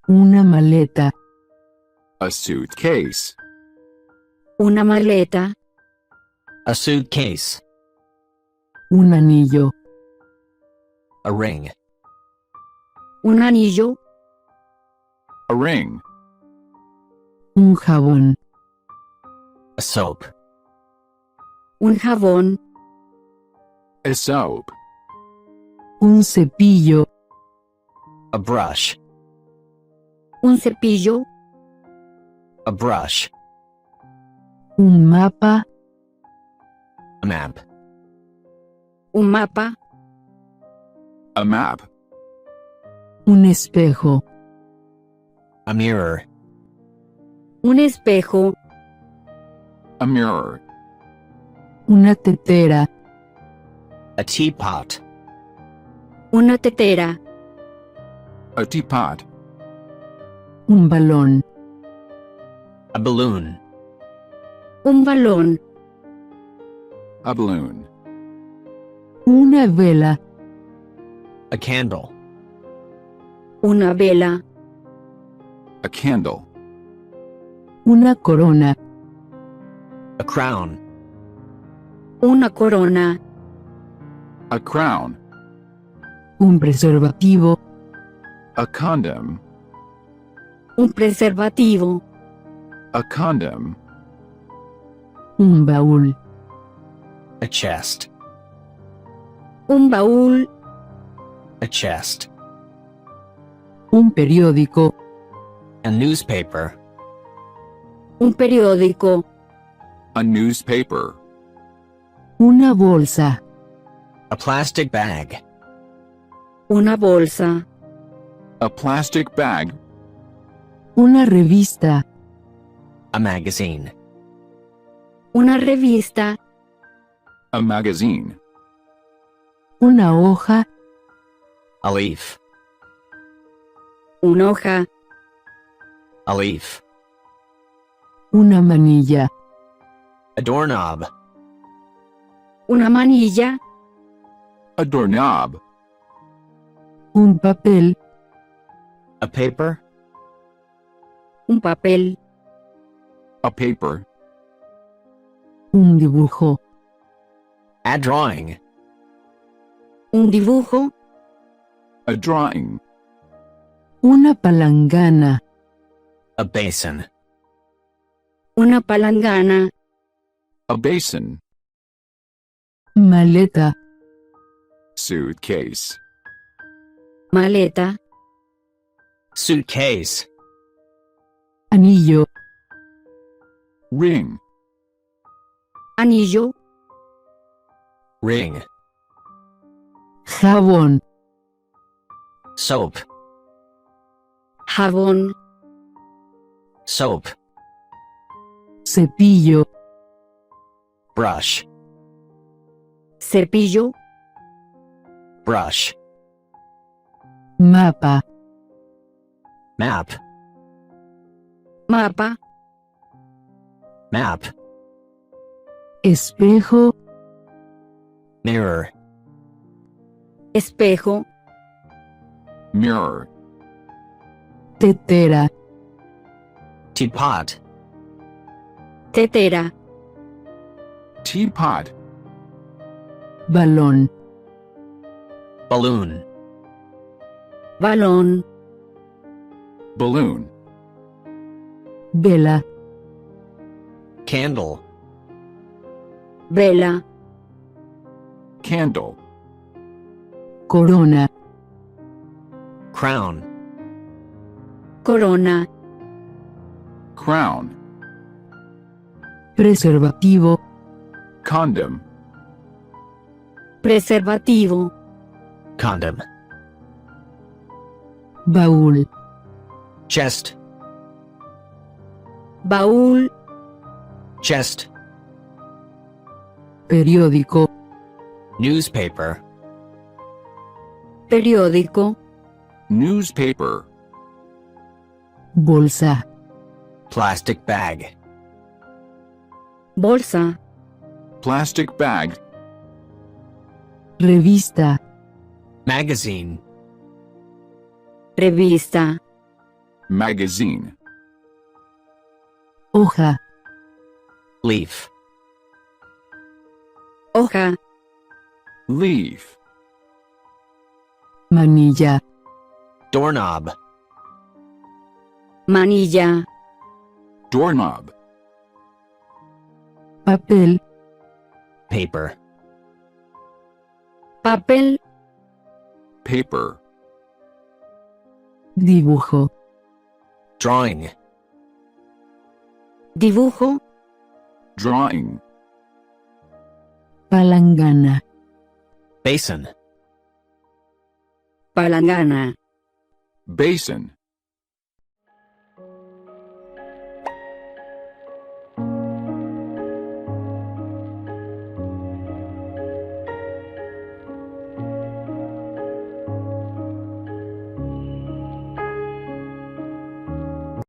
Una maleta. A suitcase. Una maleta. A suitcase. Un anillo. A ring. Un anillo. A ring. Un jabón. A soap. Un jabón. A soap. Un cepillo. A brush. Un cepillo. A brush. Un mapa. A map. Un mapa. A map. Un espejo. A mirror. Un espejo. A mirror. Una tetera. A teapot. Una tetera. A teapot. Un balón. A balloon. Un balón. A balloon. Una vela. A candle. Una vela. A candle. Una corona. A crown. Una corona. A crown. Un preservativo. A condom. Un preservativo. A condom. Un baúl. A chest. Un baúl. A chest. Un periódico. A newspaper. Un periódico. A newspaper. Una bolsa. A plastic bag. Una bolsa. A plastic bag. Una revista. A magazine. Una revista. A magazine. Una hoja. A leaf. Una hoja. A leaf. Una manilla. A doorknob. Una manilla. A doorknob. Un papel. A paper. Un papel. A paper. Un dibujo. A drawing. Un dibujo. A drawing. Una palangana. A basin. Una palangana. A basin. Maleta. Suitcase. Maleta. Suitcase. Anillo. Ring. Anillo. Ring. Jabón. Soap. Jabón. Soap. Cepillo. Brush. Cepillo. Brush. Mapa. Map. Mapa. Map. Espejo. Mirror. Espejo. Mirror. Tetera. Teapot. Tetera. Teapot. Balón. Balloon. Balón. Balloon. Vela. Candle. Vela. Candle. Corona. Crown. Corona. Crown. Preservativo. Condom. Preservativo. Condom. Baúl. Chest. Baúl. Chest. Periódico. Newspaper. Periódico. Newspaper. Bolsa. Plastic bag. Bolsa. Plastic bag. Revista. Magazine. Revista. magazine, hoja, leaf, hoja, leaf, manilla, doorknob, manilla, doorknob, papel, paper, papel, paper, dibujo, drawing, dibujo, drawing, palangana, basin, palangana, basin,